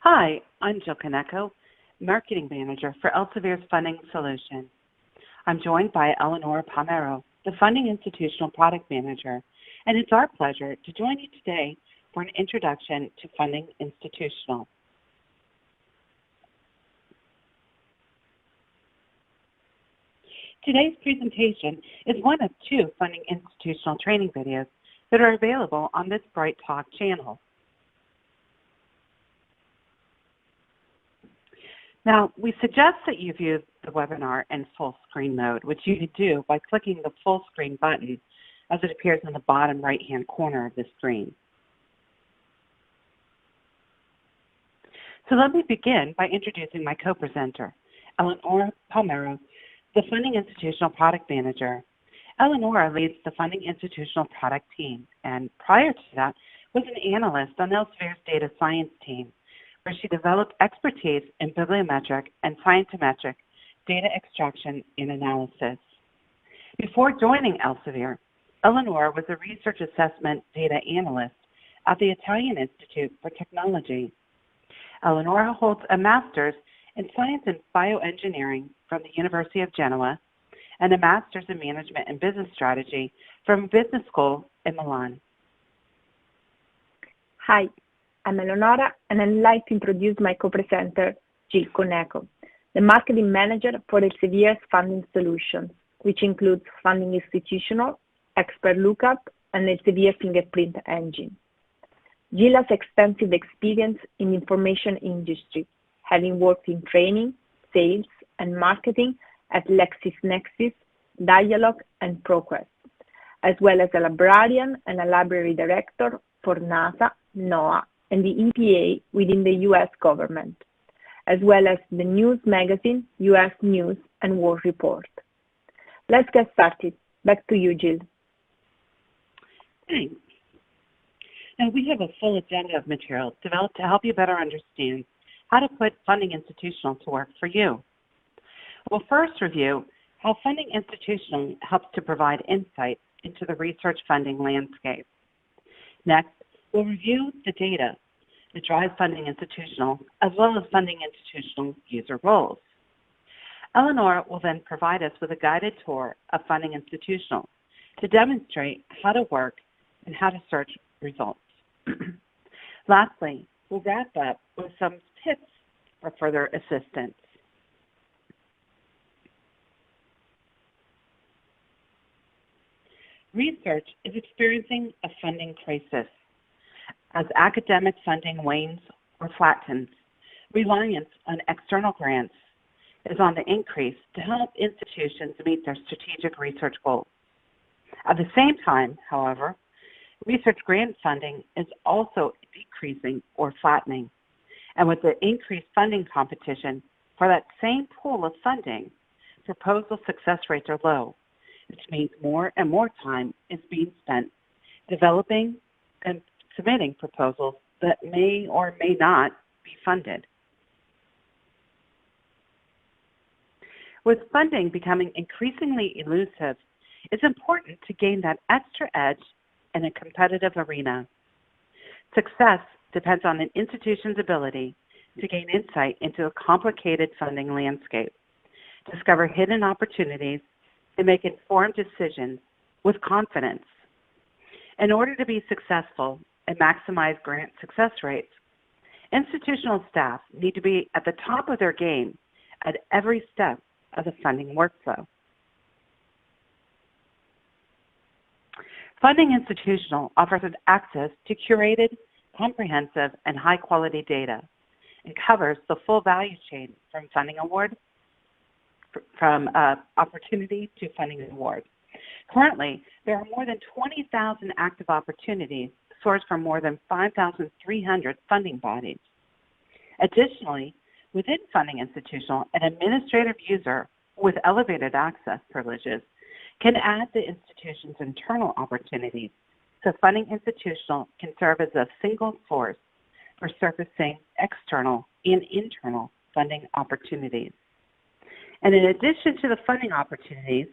Hi, I'm Jill Konieczko, Marketing Manager for Elsevier's Funding Solution. I'm joined by Eleonora Palmaro, the Funding Institutional Product Manager, and it's our pleasure to join you today for an introduction to Funding Institutional. Today's presentation is one of two Funding Institutional training videos that are available on this Bright Talk channel. Now, we suggest that you view the webinar in full screen mode, which you can do by clicking the full screen button as it appears in the bottom right-hand corner of the screen. So let me begin by introducing my co-presenter, Eleonora Palmaro, the Funding Institutional Product Manager. Eleonora leads the Funding Institutional Product team, and prior to that was an analyst on Elsevier's data science team, where she developed expertise in bibliometric and scientometric data extraction and analysis. Before joining Elsevier, Eleonora was a research assessment data analyst at the Italian Institute for Technology. Eleonora holds a master's in science and bioengineering from the University of Genoa and a master's in management and business strategy from business school in Milan. Hi, I'm Eleonora, and I'd like to introduce my co-presenter, Jill Konieczko, the Marketing Manager for Elsevier's Funding Solutions, which includes Funding Institutional, Expert Lookup, and Elsevier Fingerprint Engine. Jill has extensive experience in the information industry, having worked in training, sales, and marketing at LexisNexis, Dialog, and ProQuest, as well as a librarian and a library director for NASA, NOAA, and the EPA within the U.S. government, as well as the news magazine, U.S. News and World Report. Let's get started. Back to you, Jill. Thanks. Now, we have a full agenda of materials developed to help you better understand how to put Funding Institutional to work for you. We'll first review how Funding Institutional helps to provide insight into the research funding landscape. Next, we'll review the data that drives Funding Institutional, as well as Funding Institutional user roles. Eleonora will then provide us with a guided tour of Funding Institutional to demonstrate how to work and how to search results. Lastly, we'll wrap up with some tips for further assistance. Research is experiencing a funding crisis. As academic funding wanes or flattens, reliance on external grants is on the increase to help institutions meet their strategic research goals. At the same time, however, research grant funding is also decreasing or flattening. And with the increased funding competition for that same pool of funding, proposal success rates are low, which means more and more time is being spent developing and submitting proposals that may or may not be funded. With funding becoming increasingly elusive, it's important to gain that extra edge in a competitive arena. Success depends on an institution's ability to gain insight into a complicated funding landscape, discover hidden opportunities, and make informed decisions with confidence. In order to be successful and maximize grant success rates, institutional staff need to be at the top of their game at every step of the funding workflow. Funding Institutional offers access to curated, comprehensive, and high-quality data and covers the full value chain from funding award, from opportunity to funding award. Currently, there are more than 20,000 active opportunities sourced from more than 5,300 funding bodies. Additionally, within Funding Institutional, an administrative user with elevated access privileges can add the institution's internal opportunities, so Funding Institutional can serve as a single source for surfacing external and internal funding opportunities. And in addition to the funding opportunities,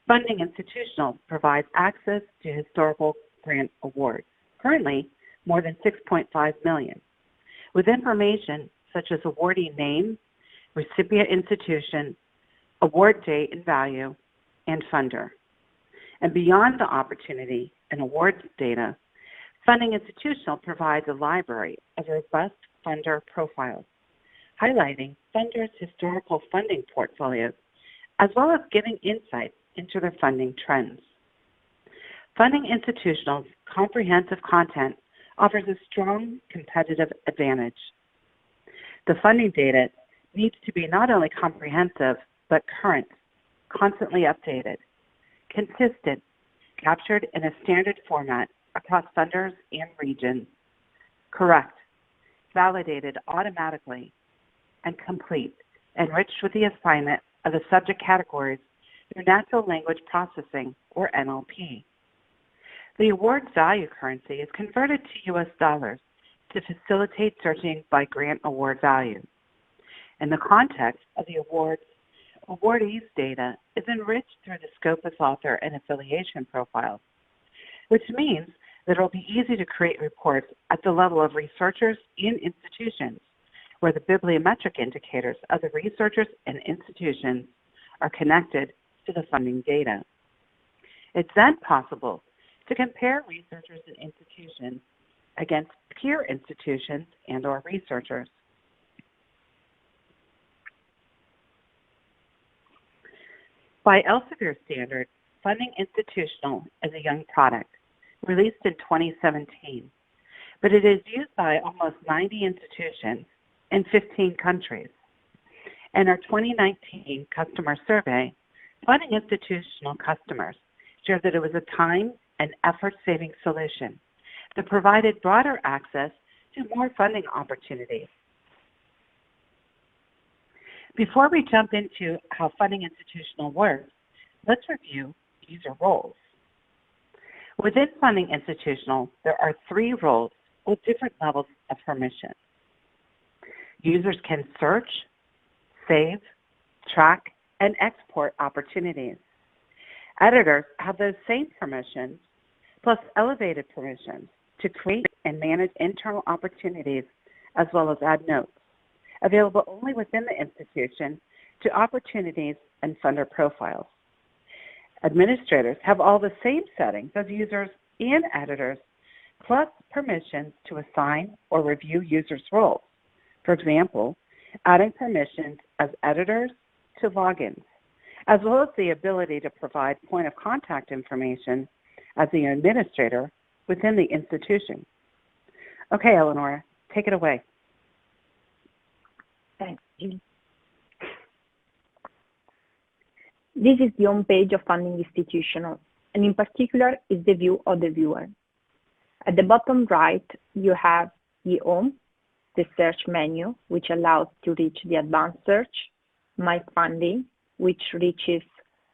Funding Institutional provides access to historical grant awards, currently more than $6.5 million, with information such as awardee name, recipient institution, award date and value, and funder. And beyond the opportunity and awards data, Funding Institutional provides a library of robust funder profiles, highlighting funders' historical funding portfolios, as well as giving insights into their funding trends. Funding Institutional's comprehensive content offers a strong competitive advantage. The funding data needs to be not only comprehensive, but current, constantly updated, consistent, captured in a standard format across funders and regions, correct, validated automatically, and complete, enriched with the assignment of the subject categories through natural language processing, or NLP. The award's value currency is converted to US dollars to facilitate searching by grant award value. In the context of the awardees' data is enriched through the Scopus author and affiliation profiles, which means that it will be easy to create reports at the level of researchers and institutions, where the bibliometric indicators of the researchers and institutions are connected to the funding data. It's then possible to compare researchers and institutions against peer institutions and/or researchers. By Elsevier standard, Funding Institutional is a young product, released in 2017, but it is used by almost 90 institutions in 15 countries. In our 2019 customer survey, Funding Institutional customers shared that it was a time and effort-saving solution that provided broader access to more funding opportunities. Before we jump into how Funding Institutional works, let's review user roles. Within Funding Institutional, there are 3 roles with different levels of permission. Users can search, save, track, and export opportunities. Editors have those same permissions, plus elevated permissions to create and manage internal opportunities, as well as add notes, available only within the institution to opportunities and funder profiles. Administrators have all the same settings as users and editors, plus permissions to assign or review users' roles. For example, adding permissions as editors to logins, as well as the ability to provide point of contact information as the administrator within the institution. Okay, Eleonora, take it away. Thanks, Jill. This is the home page of Funding Institutional, and in particular is the view of the viewer. At the bottom right, you have the home, the search menu, which allows to reach the advanced search, My Funding, which reaches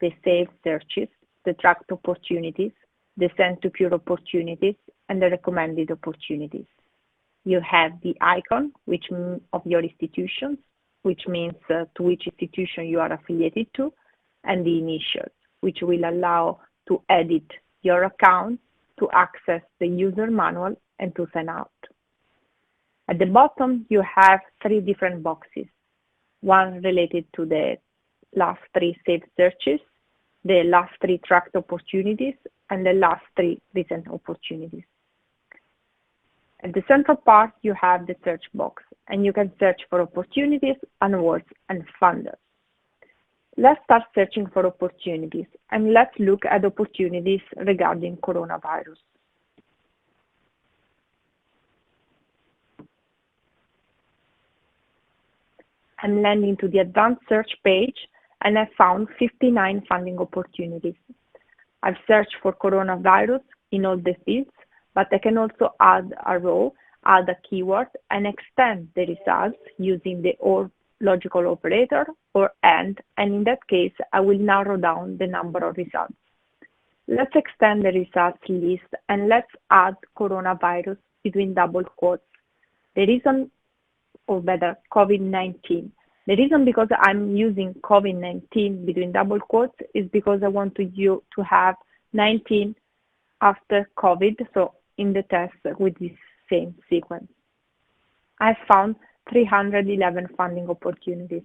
the saved searches, the tracked opportunities, the sent to pure opportunities, and the recommended opportunities. You have the icon of your institutions, which means to which institution you are affiliated to, and the initials, which will allow to edit your account, to access the user manual, and to sign out. At the bottom, you have 3 different boxes, one related to the last 3 saved searches, the last 3 tracked opportunities, and the last 3 recent opportunities. At the central part, you have the search box, and you can search for opportunities, awards, and funders. Let's start searching for opportunities, and let's look at opportunities regarding coronavirus. I'm landing to the advanced search page, and I found 59 funding opportunities. I've searched for coronavirus in all the fields, but I can also add a row, add a keyword, and extend the results using the OR logical operator or AND, and in that case, I will narrow down the number of results. Let's extend the results list, and let's add coronavirus between double quotes. The reason, or better, COVID-19. The reason because I'm using COVID-19 between double quotes is because I want you to have 19 after COVID, so in the test with this same sequence. I found 311 funding opportunities.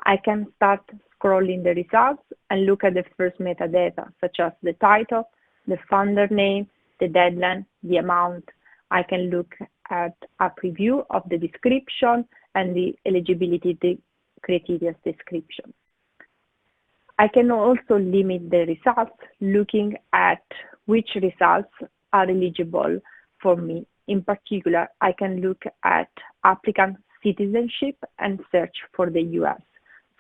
I can start scrolling the results and look at the first metadata, such as the title, the funder name, the deadline, the amount. I can look at a preview of the description and the eligibility criteria description. I can also limit the results, looking at which results are eligible for me. In particular, I can look at applicant citizenship and search for the US.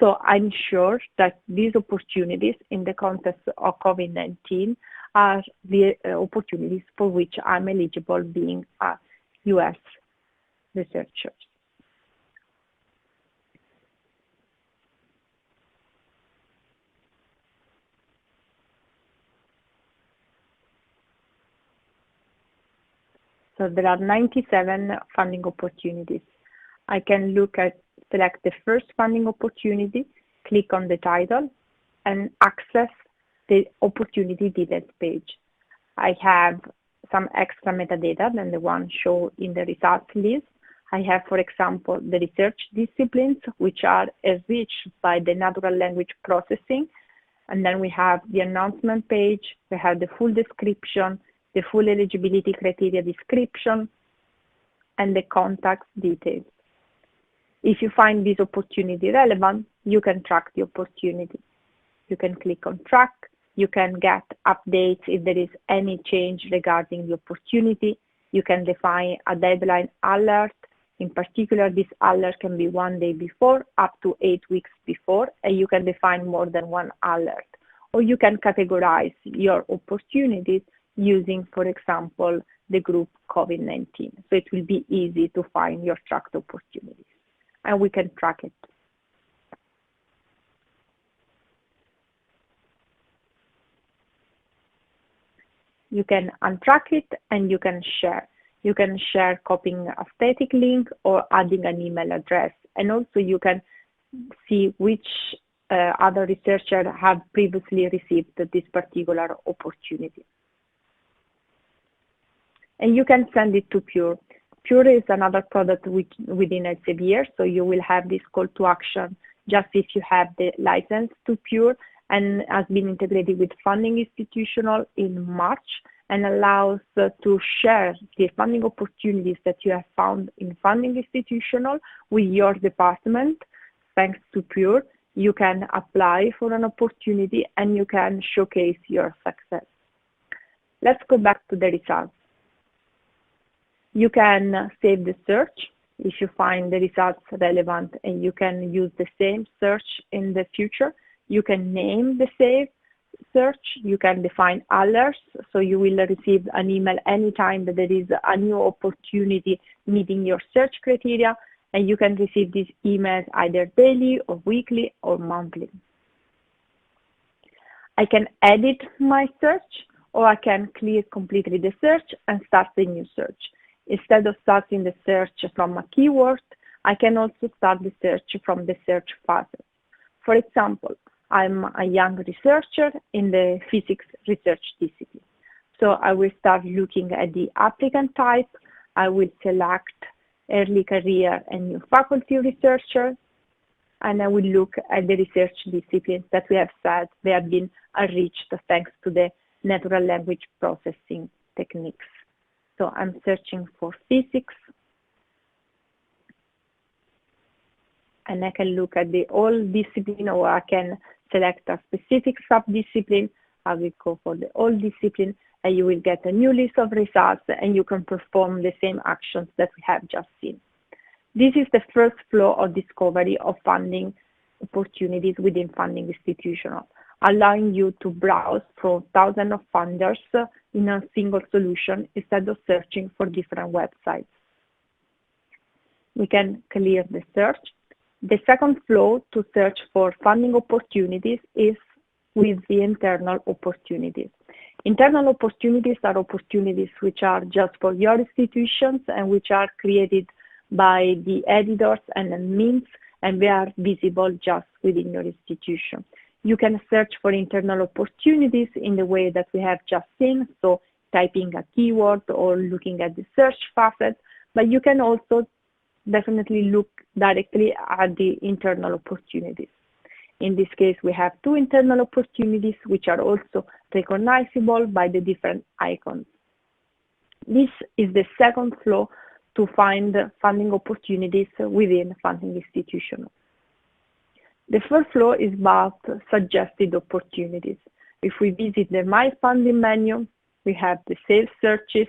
So I'm sure that these opportunities in the context of COVID-19 are the opportunities for which I'm eligible being a US researcher. So there are 97 funding opportunities. I can select the first funding opportunity, click on the title, and access the opportunity details page. I have some extra metadata than the one shown in the results list. I have, for example, the research disciplines, which are enriched by the natural language processing. And then we have the announcement page, we have the full description, the full eligibility criteria description, and the contact details. If you find this opportunity relevant, you can track the opportunity. You can click on track. You can get updates if there is any change regarding the opportunity. You can define a deadline alert. In particular, this alert can be 1 day before, up to 8 weeks before, and you can define more than one alert. Or you can categorize your opportunities using, for example, the group COVID-19. So it will be easy to find your tracked opportunities, and we can track it. You can untrack it and you can share. You can share copying a static link or adding an email address. And also you can see which other researchers have previously received this particular opportunity. And you can send it to Pure. Pure is another product within Elsevier, so you will have this call to action just if you have the license to Pure, and has been integrated with Funding Institutional in March and allows to share the funding opportunities that you have found in Funding Institutional with your department. Thanks to Pure, you can apply for an opportunity and you can showcase your success. Let's go back to the results. You can save the search if you find the results relevant, and you can use the same search in the future. You can name the save search. You can define alerts, so you will receive an email anytime that there is a new opportunity meeting your search criteria, and you can receive these emails either daily or weekly or monthly. I can edit my search, or I can clear completely the search and start a new search. Instead of starting the search from a keyword, I can also start the search from the search facet. For example, I'm a young researcher in the physics research discipline. So I will start looking at the applicant type. I will select early career and new faculty researcher, and I will look at the research disciplines that we have said they have been enriched thanks to the natural language processing techniques. So I'm searching for physics, and I can look at the all discipline, or I can select a specific sub-discipline. I will go for the all discipline, and you will get a new list of results, and you can perform the same actions that we have just seen. This is the first flow of discovery of funding opportunities within Funding Institutional, allowing you to browse through thousands of funders in a single solution instead of searching for different websites. We can clear the search. The second flow to search for funding opportunities is with the internal opportunities. Internal opportunities are opportunities which are just for your institutions and which are created by the editors and admins, and they are visible just within your institution. You can search for internal opportunities in the way that we have just seen, so typing a keyword or looking at the search facet, but you can also definitely look directly at the internal opportunities. In this case, we have two internal opportunities which are also recognizable by the different icons. This is the second flow to find funding opportunities within funding institutions. The first flow is about suggested opportunities. If we visit the My Funding menu, we have the Save Searches,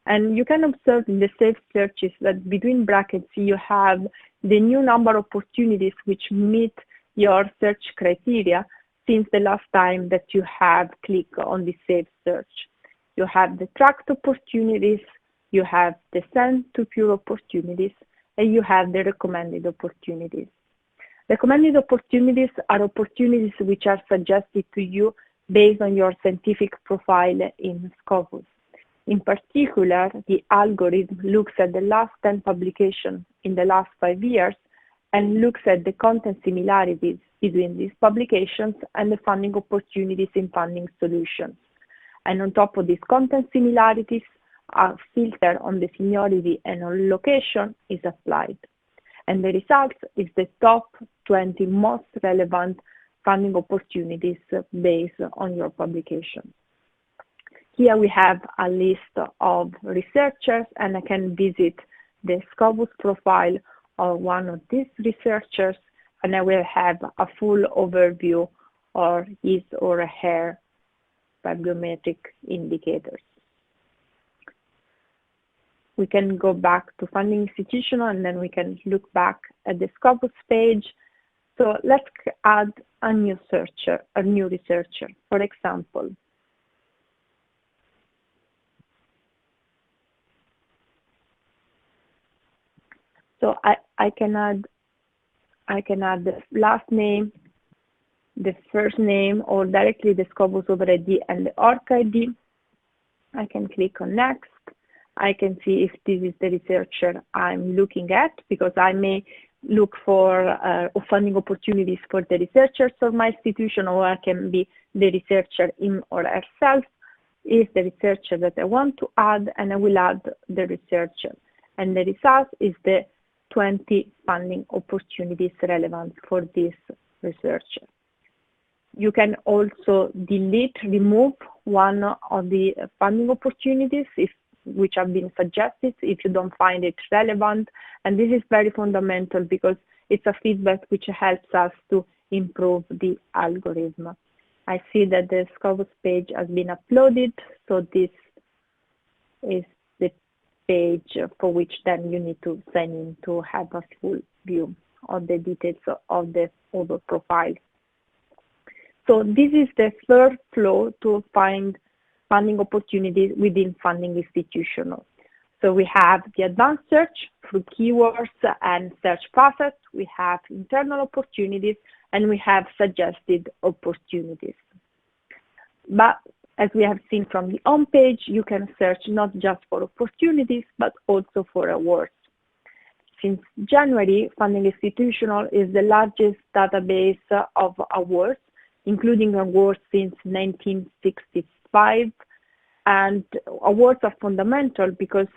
and you can observe in the Save Searches that between brackets you have the new number of opportunities which meet your search criteria since the last time that you have clicked on the Save Search. You have the tracked opportunities, you have the sent to pure opportunities, and you have the recommended opportunities. Recommended opportunities are opportunities which are suggested to you based on your scientific profile in Scopus. In particular, the algorithm looks at the last 10 publications in the last 5 years and looks at the content similarities between these publications and the funding opportunities in funding solutions. And on top of these content similarities, a filter on the seniority and on location is applied. And the result is the top 20 most relevant funding opportunities based on your publication. Here we have a list of researchers, and I can visit the Scopus profile of one of these researchers, and I will have a full overview of his or her bibliometric indicators. We can go back to funding institutional, and then we can look back at the Scopus page. So let's add a new researcher. For example, so I can add the last name, the first name, or directly the Scopus over ID and the ORC ID. I can click on next. I can see if this is the researcher I'm looking at, because I may look for funding opportunities for the researchers of my institution, or I can be the researcher him or herself is the researcher that I want to add, and I will add the researcher. And the result is the 20 funding opportunities relevant for this researcher. You can also remove one of the funding opportunities which have been suggested if you don't find it relevant. And this is very fundamental because it's a feedback which helps us to improve the algorithm. I see that the Scopus page has been uploaded, so this is the page for which then you need to sign in to have a full view of the details of the overall profile. So this is the third flow to find funding opportunities within funding institutional. So we have the advanced search through keywords and search process, we have internal opportunities, and we have suggested opportunities. But as we have seen from the home page, you can search not just for opportunities, but also for awards. Since January, Funding Institutional is the largest database of awards, including awards since 1965. And awards are fundamental because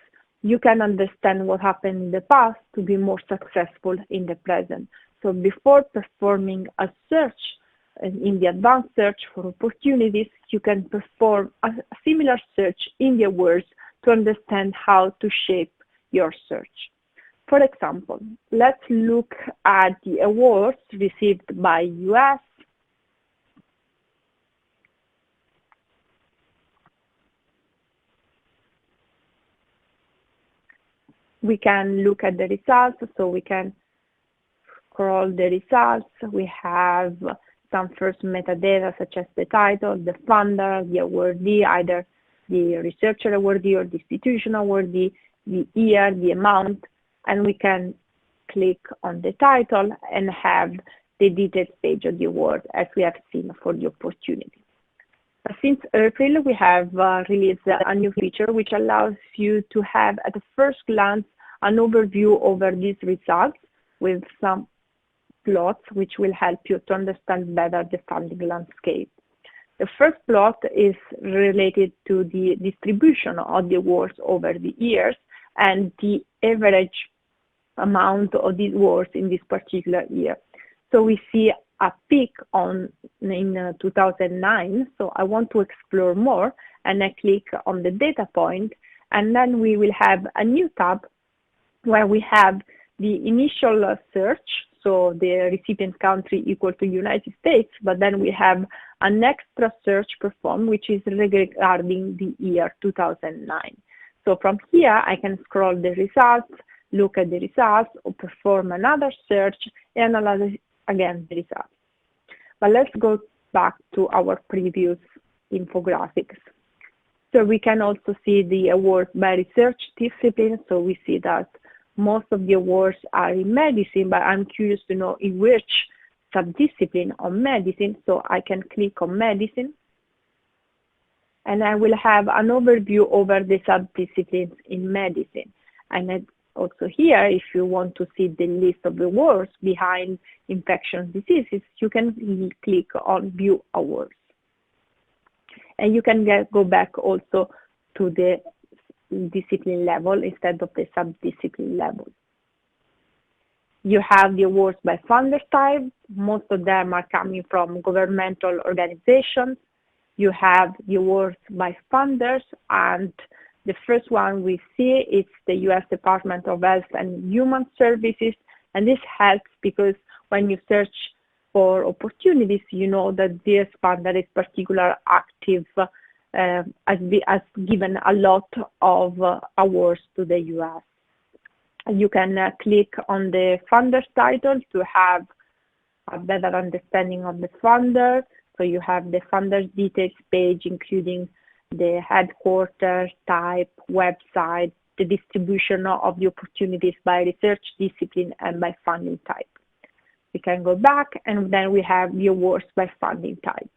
you can understand what happened in the past to be more successful in the present. So before performing a search in the advanced search for opportunities, you can perform a similar search in the awards to understand how to shape your search. For example, let's look at the awards received by US, we can look at the results, so we can scroll the results. We have some first metadata such as the title, the funder, the awardee, either the researcher awardee or the institution awardee, the year, the amount, and we can click on the title and have the detailed page of the award as we have seen for the opportunity. Since April, we have released a new feature which allows you to have at the first glance an overview over these results with some plots which will help you to understand better the funding landscape. The first plot is related to the distribution of the awards over the years and the average amount of these awards in this particular year. So we see a peak in 2009. So I want to explore more, and I click on the data point, and then we will have a new tab where we have the initial search, so the recipient country equal to United States, but then we have an extra search performed, which is regarding the year 2009. So from here, I can scroll the results, look at the results, or perform another search, and analyze again the results. But let's go back to our previous infographics. So we can also see the awards by research discipline. So we see that most of the awards are in medicine, but I'm curious to know in which subdiscipline of medicine. So I can click on medicine, and I will have an overview over the subdisciplines in medicine. And also here, if you want to see the list of awards behind infectious diseases, you can click on View Awards. And you can go back also to the discipline level instead of the subdiscipline level. You have the awards by funder type. Most of them are coming from governmental organizations. You have the awards by funders, and the first one we see is the U.S. Department of Health and Human Services, and this helps because when you search for opportunities, you know that this funder is particularly active, has given a lot of awards to the U.S. You can click on the funder's title to have a better understanding of the funder. So you have the funder's details page, including the headquarters, type, website, the distribution of the opportunities by research discipline and by funding type. We can go back, and then we have the awards by funding type.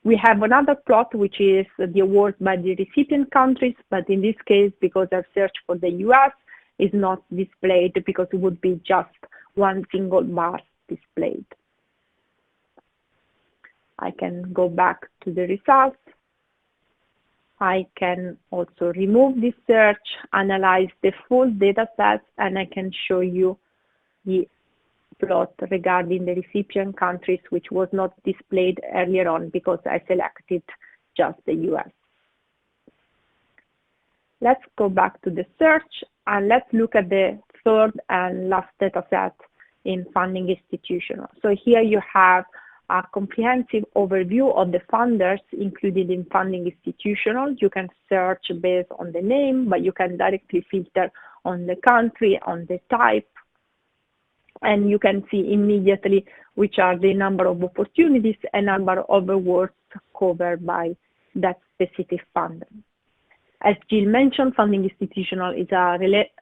We have another plot, which is the awards by the recipient countries, but in this case, because I've searched for the US, is not displayed because it would be just one single bar displayed. I can go back to the results. I can also remove this search, analyze the full data set, and I can show you the plot regarding the recipient countries, which was not displayed earlier on because I selected just the US. Let's go back to the search, and let's look at the third and last data set in funding institutional. So here you have a comprehensive overview of the funders included in funding institutional. You can search based on the name, but you can directly filter on the country, on the type, and you can see immediately which are the number of opportunities and number of awards covered by that specific funder. As Jill mentioned, funding institutional is a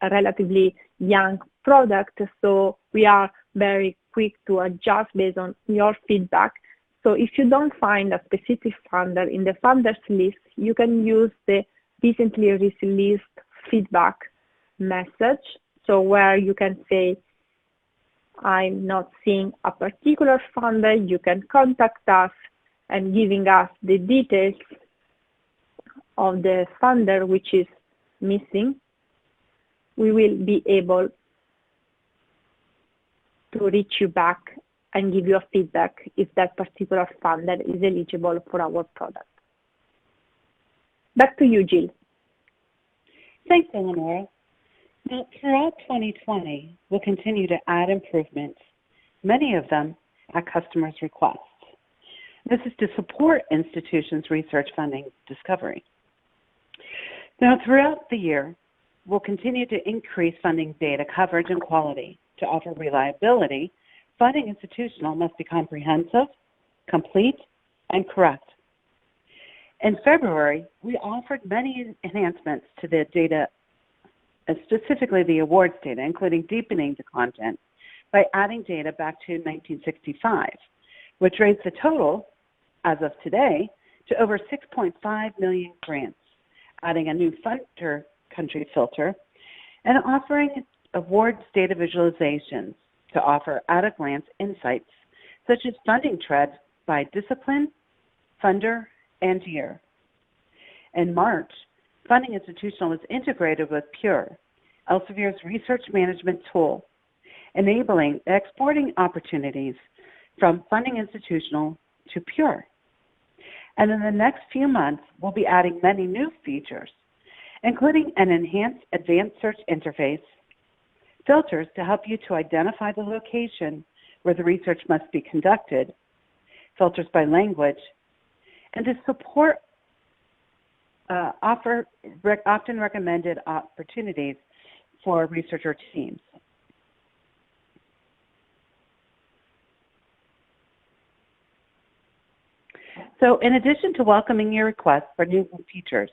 relatively young product, so we are very quick to adjust based on your feedback. So if you don't find a specific funder in the funders list, you can use the recently released feedback message. So where you can say, I'm not seeing a particular funder, you can contact us, and giving us the details of the funder which is missing, we will be able to reach you back and give you a feedback if that particular funder is eligible for our product. Back to you, Jill. Thanks, Eleonora. Now, throughout 2020, we'll continue to add improvements, many of them at customers' requests. This is to support institutions' research funding discovery. Now, throughout the year, we'll continue to increase funding data coverage and quality. To offer reliability, funding institutional must be comprehensive, complete, and correct. In February, we offered many enhancements to the data, specifically the awards data, including deepening the content by adding data back to 1965, which raised the total, as of today, to over 6.5 million grants, adding a new funder country filter, and offering awards data visualizations to offer at-a-glance insights, such as funding trends by discipline, funder, and year. In March, funding institutional was integrated with Pure, Elsevier's research management tool, enabling exporting opportunities from funding institutional to pure. And in the next few months, we'll be adding many new features, including an enhanced advanced search interface, filters to help you to identify the location where the research must be conducted, filters by language, and to support often recommended opportunities for researcher teams. So in addition to welcoming your requests for new features,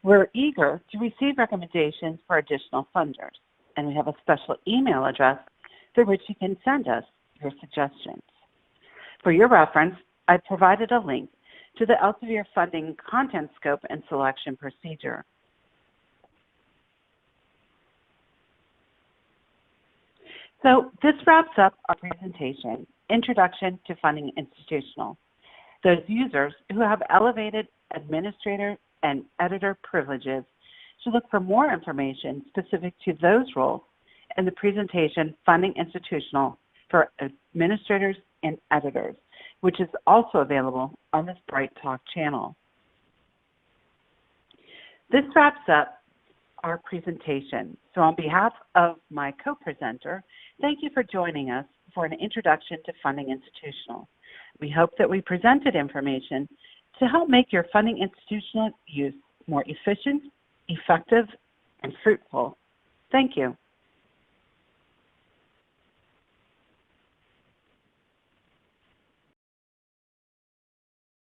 we're eager to receive recommendations for additional funders, and we have a special email address through which you can send us your suggestions. For your reference, I provided a link to the Elsevier funding content scope and selection procedure. So this wraps up our presentation, Introduction to Funding Institutional. Those users who have elevated administrator and editor privileges should look for more information specific to those roles in the presentation Funding Institutional for Administrators and Editors, which is also available on this Bright Talk channel. This wraps up our presentation. So on behalf of my co-presenter, thank you for joining us for an introduction to Funding Institutional. We hope that we presented information to help make your funding institutional use more efficient, effective, and fruitful. Thank you.